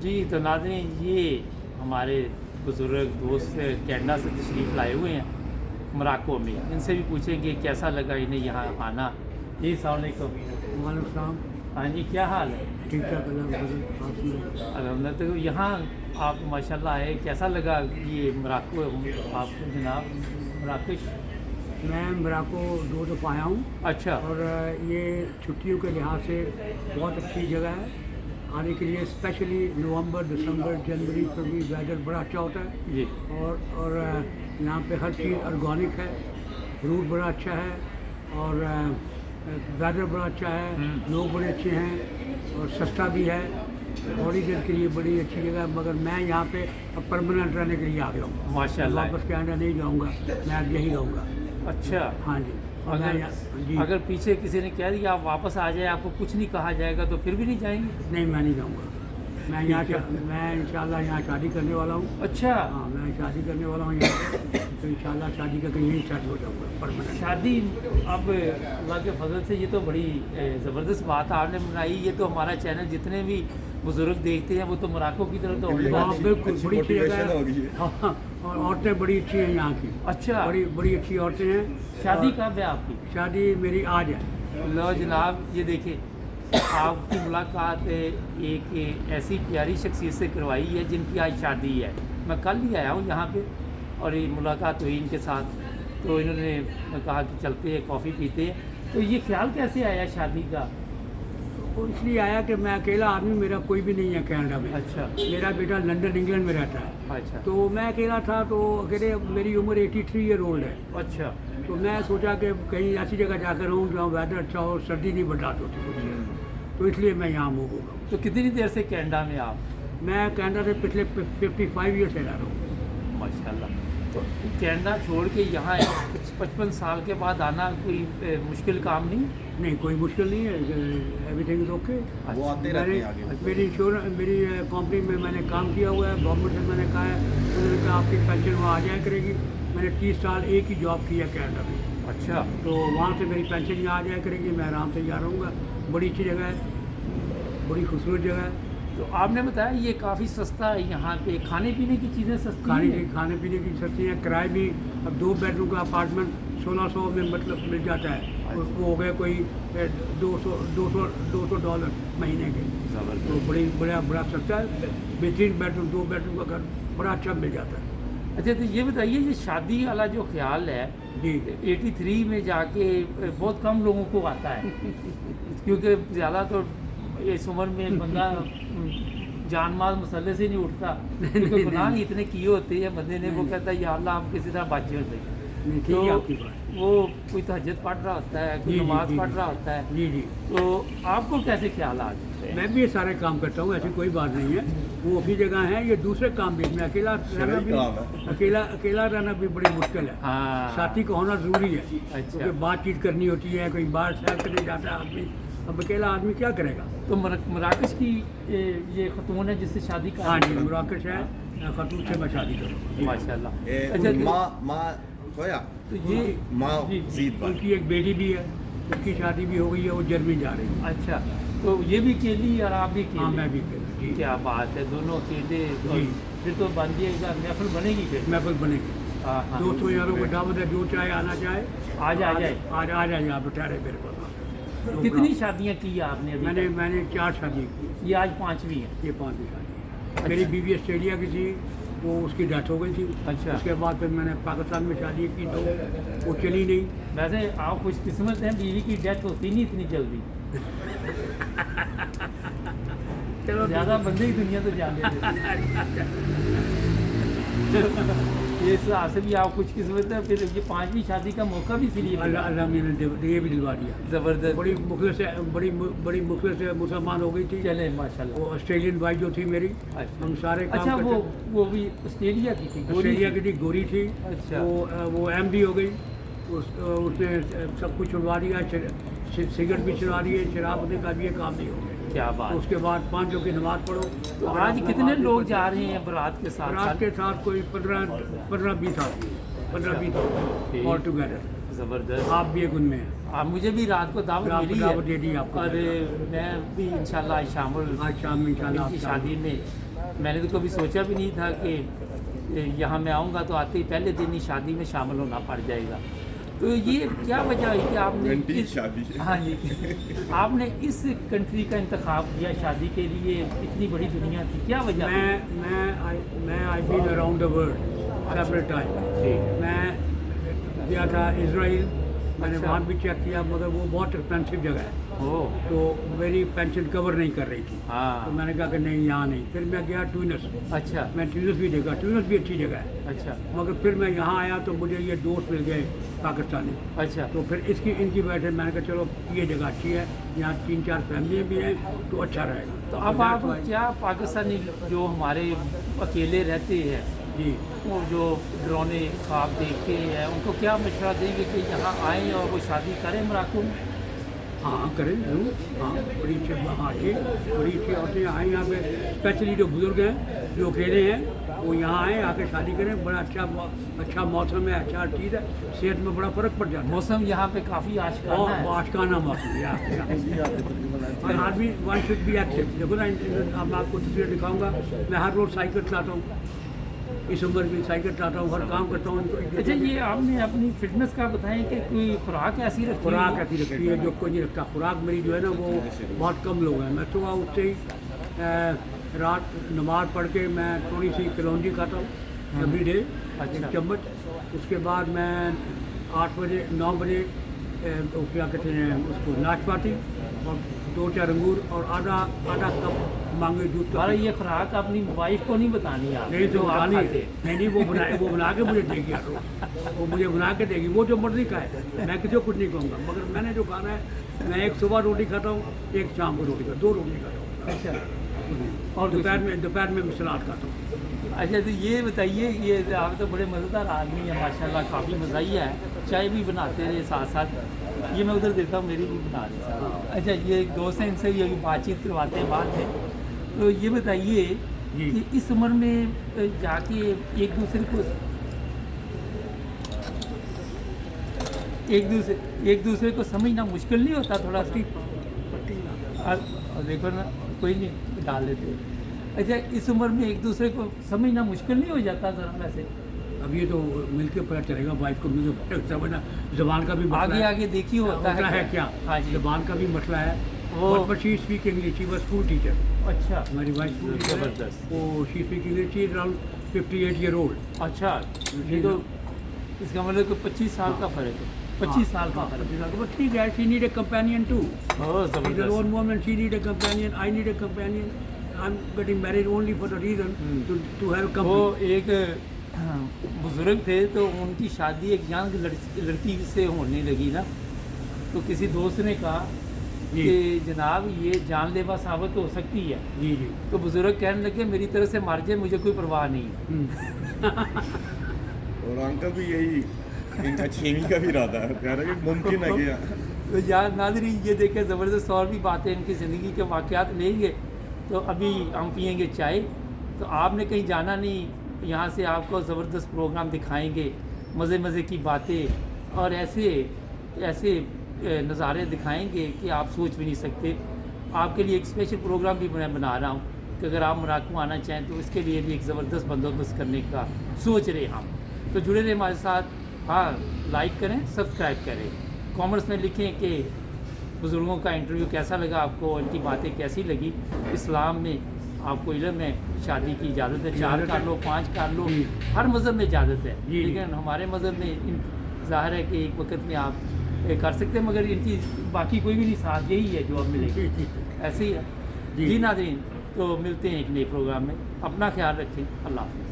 जी तो नाज़रीन, ये हमारे बुज़ुर्ग दोस्त कनाडा से तशरीफ़ लाए हुए हैं मोरक्को में। इनसे भी पूछेंगे कैसा लगा इन्हें यहाँ आना। जी अस्सलाम वालेकुम। वालेकुम। हाँ जी, क्या हाल है? ठीक ठाक अल्हम्दुलिल्लाह। अल्हम्दुलिल्लाह। तो यहाँ आप माशाल्लाह आए, कैसा लगा ये मोरक्को आपको जनाब? मोरक्किश? मैं मोरक्को 2 दफ़ा आया हूँ अच्छा। और ये छुट्टियों के लिहाज से बहुत अच्छी जगह है आने के लिए। स्पेशली नवंबर, दिसंबर, जनवरी, फरवरी वेदर बड़ा अच्छा होता है जी। और यहाँ पे हर चीज़ ऑर्गेनिक है, फ्रूट बड़ा अच्छा है और वेदर बड़ा अच्छा है, लोग बड़े अच्छे हैं और सस्ता भी है। हॉलीडेज के लिए बड़ी अच्छी जगह है, मगर मैं यहाँ पे अब परमानेंट रहने के लिए आ गया हूँ। माशाल्लाह। वापस कनाडा नहीं जाऊँगा, मैं अब यहीं रहूँगा। अच्छा। हाँ जी। और मैं जी अगर पीछे किसी ने कह दिया आप वापस आ जाए, आपको कुछ नहीं कहा जाएगा, तो फिर भी नहीं जाएंगे? नहीं, मैं नहीं जाऊँगा। मैं इंशाल्लाह यहाँ शादी करने वाला हूँ। अच्छा। हाँ, मैं शादी करने वाला हूँ यहाँ पे, तो इंशाल्लाह शादी करके यहीं सेटल हो जाऊँगा परमानेंट। शादी अब अल्लाह के फजल से ये तो बड़ी ज़बरदस्त बात आपने बनाई। ये तो हमारा चैनल जितने भी बुजुर्ग देखते हैं वो तो मोरक्को की तरफ तो होने हाँ वाले हैं। बिल्कुल, बड़ी अच्छी जगह है। हाँ, और औरतें बड़ी अच्छी हैं यहाँ की। अच्छा। बड़ी बड़ी अच्छी औरतें हैं। शादी और कब है आपकी? शादी मेरी आज है। लो जनाब, ये देखिए आपकी मुलाकात एक ऐसी प्यारी शख्सियत से करवाई है जिनकी आज शादी है। मैं कल ही आया हूँ यहाँ पे और ये मुलाकात हुई इनके साथ, तो इन्होंने कहा कि चलते हैं कॉफ़ी पीते हैं। तो ये ख्याल कैसे आया शादी का? वो इसलिए आया कि मैं अकेला आदमी, मेरा कोई भी नहीं है कनाडा में। अच्छा। मेरा बेटा लंदन इंग्लैंड में रहता है। अच्छा। तो मैं अकेला था, तो अकेले मेरी उम्र 83 ईयर ओल्ड है। अच्छा। तो मैं सोचा कि कहीं ऐसी जगह जाकर रहूँ जहाँ वेदर अच्छा हो, सर्दी नहीं बर्दाश्त होती कुछ, तो इसलिए मैं यहाँ मूव हो गया। तो कितनी देर से कनाडा में आप? मैं कनाडा से पिछले 55 ईयर से रह रहा हूँ। माशाल्लाह। तो कनाडा छोड़ के यहाँ 55 साल के बाद आना कोई मुश्किल काम नहीं? नहीं, कोई मुश्किल नहीं है, एवरीथिंग इज ओके। वो आते रहते हैं आगे। मेरी कंपनी में मैंने काम किया हुआ है, गवर्नमेंट से मैंने कहा है, उन्होंने कहा आपकी पेंशन वहाँ आ जाया करेगी। मैंने 30 साल एक ही जॉब की है कनाडा में, अच्छा। तो वहाँ से मेरी पेंशन यहाँ आ जाया करेगी, मैं आराम से यहाँ रहूँगा। बड़ी अच्छी जगह है, बड़ी खूबसूरत जगह है। तो आपने बताया ये काफ़ी सस्ता है यहाँ पे, खाने पीने की चीज़ें सस्ती हैं? खाने पीने की सस्ती है। किराए भी अब 2 बेडरूम का अपार्टमेंट 1600 में मतलब मिल जाता है। उसको हो गए कोई $200 महीने के। तो बड़ा सस्ता है। बेहतरीन बेडरूम, 2 बेडरूम का घर बड़ा अच्छा मिल जाता है। अच्छा, तो ये बताइए ये शादी वाला जो ख्याल है जी। 83 में जाके बहुत कम लोगों को आता है क्योंकि ज़्यादा तो इस उम्र में बंदा जान माल मसले से नहीं उठता, क्योंकि गुनाह ही इतने किए होते हैं बंदे ने। वो कहता है या अल्लाह हम किसी तरह बच जाए। नहीं, ठीक है आपकी बात। वो कोई तहज्जुद पढ़ रहा होता है, कोई जी, जी, नमाज जी, पढ़ जी। रहा होता है। जी जी। तो आपको कैसे ख्याल आ जाते हैं? मैं भी ये सारे काम करता हूँ, ऐसी कोई बात नहीं है। वो अपनी जगह है, ये दूसरे काम भी। मैं अकेला रहना अकेला रहना भी बड़ी मुश्किल है। हाँ। साथी का होना ज़रूरी है, अच्छा। क्योंकि बातचीत करनी होती है, कोई बाहर सैर करने जाता है आदमी। अब अकेला आदमी क्या करेगा। तो मराकश की ये खतून है जिससे शादी का? हाँ जी, मुराकश है, खतून से मैं शादी करूँ। माशाल्लाह। अच्छा, माँ तो ये माँ जी, जीत उनकी एक बेटी भी है, उसकी शादी भी हो गई है, वो जर्मनी जा रही है। अच्छा, तो ये भी अकेली और आप भी हाँ, अकेले? मैं भी अकेला। जी। क्या बात है, दोनों अकेले। जी। फिर तो बन जाएगा, महफिल बनेगी फिर। महफिल बनेगी। हाँ हाँ। दोस्तों यारों को दावत है, जो चाहे आना चाहे आ जाए। आज आ जाए आप ठहरे मेरे पास। कितनी शादियाँ की आपने अभी मैंने 4 शादी की। तक? ये आज 5वीं है? ये 5वीं शादी है। मेरी बीवी ऑस्ट्रेलिया की थी, वो उसकी डेथ हो गई थी। अच्छा। उसके बाद फिर मैंने पाकिस्तान में शादी की, तो वो चली नहीं। वैसे आप खुशकिस्मत हैं, बीवी की डेथ होती नहीं इतनी जल्दी। चलो ज़्यादा बंदे ही दुनिया तो जान लेते ये इस हिसाब से भी आप खुशकिस्मत है। फिर ये 5वीं शादी का मौका भी इसलिए मिला। अल्लाह ने ये भी दिलवा दिया। ज़बरदस्त। बड़ी मुखलिस से मुसलमान हो गई थी। चले माशाल्लाह। वो ऑस्ट्रेलियन वाइफ जो थी मेरी, अच्छा। हम सारे काम अच्छा, करते। वो भी ऑस्ट्रेलिया की थी? ऑस्ट्रेलिया की थी, गोरी थी। अच्छा। वो MD हो गई। उसने सब कुछ छुड़वा दिया, सिगरेट भी छुड़वा दिए, शराब होने का भी ये काम नहीं हो गया। क्या बात। उसके बाद 5 वक्त की नमाज पढ़ो। तो आज कितने लोग जा रहे हैं बारात के साथ? रात के साथ कोई 15-20 आदमी, 15-20 ठीक। All together. ज़बरदस्त। आप भी एक उनमें हैं। आप मुझे भी रात को दावत रात को मिली दावत है दे दी आपको। और मैं भी इंशाल्लाह आज शामिल आज शाम में इंशाल्लाह इनकी आप शादी में। मैंने तो कभी सोचा भी नहीं था कि यहाँ मैं आऊँगा तो आते ही पहले दिन ही शादी में शामिल होना पड़ जाएगा। तो ये क्या वजह है कि आपने शादी हाँ जी आपने इस कंट्री का इंतखाब किया शादी के लिए? इतनी बड़ी दुनिया थी, क्या वजह थी? मैं I been around the world several time. ठीक। मैं गया था इजराइल, मैंने अच्छा। वहाँ भी चेक किया, मगर वो बहुत एक्सपेंसिव जगह है, ओह तो मेरी पेंशन कवर नहीं कर रही थी। तो हाँ मैंने कहा कि नहीं, यहाँ नहीं। फिर मैं गया ट्यूनिस, अच्छा मैं ट्यूनिस भी देखा, ट्यूनिस भी अच्छी जगह है। अच्छा मगर फिर मैं यहाँ आया तो मुझे ये दोस्त मिल गए पाकिस्तानी, अच्छा तो फिर इनकी वजह से मैंने कहा चलो ये जगह अच्छी है, यहाँ 3-4 फैमिली भी हैं तो अच्छा रहेगा। तो अब आप क्या पाकिस्तानी जो हमारे अकेले रहते हैं जी, वो जो डरोने ख्वाब देखते हैं उनको क्या मशवरा देंगे कि यहाँ आएँ और वो शादी करें मोरक्को में? हाँ करें जरूर। हाँ, बड़ी अच्छी आके बड़ी अच्छी औरतें आए यहाँ पे, स्पेशली जो बुजुर्ग हैं जो अकेले हैं वो यहाँ आए, आके शादी करें। बड़ा अच्छा मौसम है, अच्छा चीज़ है, सेहत में बड़ा फ़र्क पड़ जाता है। मौसम यहाँ पे काफ़ी आशकाना और है। आशकाना मौसम है। और आदमी वन शुड बी एक्टिव। देखो ना, अब मैं आपको तस्वीर दिखाऊंगा, मैं हर रोज़ साइकिल चलाता हूँ, इस उम्र में साइकिल चलाता हूँ, हर काम करता हूँ। अच्छा ये आपने अपनी फिटनेस का बताएं कि कोई खुराक ऐसी रखी खुराक है? ऐसी रखती है जो कोई नहीं रखता। खुराक मेरी जो है ना वो बहुत कम लोग हैं। मैं सुबह उठते ही रात नमाज पढ़ के मैं थोड़ी सी कलौंजी खाता हूँ एवरी डे, अच्छा। एक चम्मच। उसके बाद मैं 8 बजे 9 बजे वो क्या कहते हैं उसको, नाशपाती और 2-4 अंगूर और आधा कप मांगे दूध का। अरे ये खुराक अपनी वाइफ को नहीं बतानी आप नहीं तो जो आप बतानी खाते हैं। नहीं, वो बना के मुझे देगी यार, वो मुझे बना के देगी, वो जो मर्जी खाए, मैं किसी को कुछ नहीं कहूँगा। मगर मैंने जो खाना है, मैं एक सुबह रोटी खाता हूँ, एक शाम को रोटी खाता, 2 रोटी खाता हूँ। अच्छा और दोपहर में मैं सलाद खाता हूँ। अच्छा तो ये बताइए, ये आप तो बड़े मज़ेदार आदमी हैं माशाल्लाह, काफ़ी मज़ाइया है, चाय भी बनाते रहे साथ साथ। ये मैं उधर देखता हूँ, मेरी भी बना रहे हैं। अच्छा ये एक दोस्त हैं, इनसे ये बातचीत करवाते हैं बाद में। तो ये बताइए जी। कि इस उम्र में जाके एक दूसरे को समझना मुश्किल नहीं होता थोड़ा सा? और देखो ना, कोई नहीं डाल देते। अच्छा इस उम्र में एक दूसरे को समझना मुश्किल नहीं हो जाता ज़रा वैसे? अब ये तो मिलके पता चलेगा, वाइफ को मिलकर समझना। ज़बान का भी मसला आगे है। आगे देखिए होता है क्या? हाँ जी। ज़बान का भी मसला है। वो- but she speak English, she was school teacher. अच्छा हमारी वाइफ स्कूल टीचर है। ज़बरदस्त। वो she speak English, she is around 58 year old. अच्छा ये तो इसका मतलब कि 25 साल का फ़र्क है, 25 साल का फ़र्क है। बट ठीक है, she need a companion too. Oh She's a lone woman, she need a companion, I need a companion. I'm getting married only for the reason to have a वो company. एक बुज़ुर्ग थे तो उनकी शादी एक यंग लड़की से होने लगी ना, तो किसी दोस्त ने कहा जी। कि जनाब ये जानलेवा साबित हो सकती है। जी जी। तो बुज़ुर्ग कहने लगे मेरी तरफ से मर जाए, मुझे कोई परवाह नहीं। और अंकल भी यही इनका 6वीं का भी इरादा है, कह रहे कि मुमकिन है कि तो यार नाज़रीन ये देखें ज़बरदस्त और भी बातें इनकी ज़िंदगी के वाक़यात लेंगे। तो अभी हम पियेंगे चाय, तो आपने कहीं जाना नहीं, यहाँ से आपको ज़बरदस्त प्रोग्राम दिखाएंगे, मज़े की बातें और ऐसे नज़ारे दिखाएंगे कि आप सोच भी नहीं सकते। आपके लिए एक स्पेशल प्रोग्राम भी मैं बना रहा हूँ कि अगर आप मोरक्को आना चाहें तो इसके लिए भी एक ज़बरदस्त बंदोबस्त करने का सोच रहे हम। तो जुड़े रहे हमारे साथ। हाँ, लाइक करें, सब्सक्राइब करें, कमेंट्स में लिखें कि बुज़ुर्गों का इंटरव्यू कैसा लगा आपको, उनकी बातें कैसी लगी। इस्लाम में आपको इल्म है शादी की इजाज़त है, 4 कर लो, 5 कर लो, हर मज़हब में इजाज़त है। जी। लेकिन हमारे मज़हब में ज़ाहिर है कि एक वक्त में आप कर सकते हैं, मगर इनकी बाकी कोई भी नहीं, साथ यही है जो अब मिलेगी, ऐसे ही है। जी। जी नाज़रीन, तो मिलते हैं एक नए प्रोग्राम में। अपना ख्याल रखें। अल्लाह हाफ़िज़।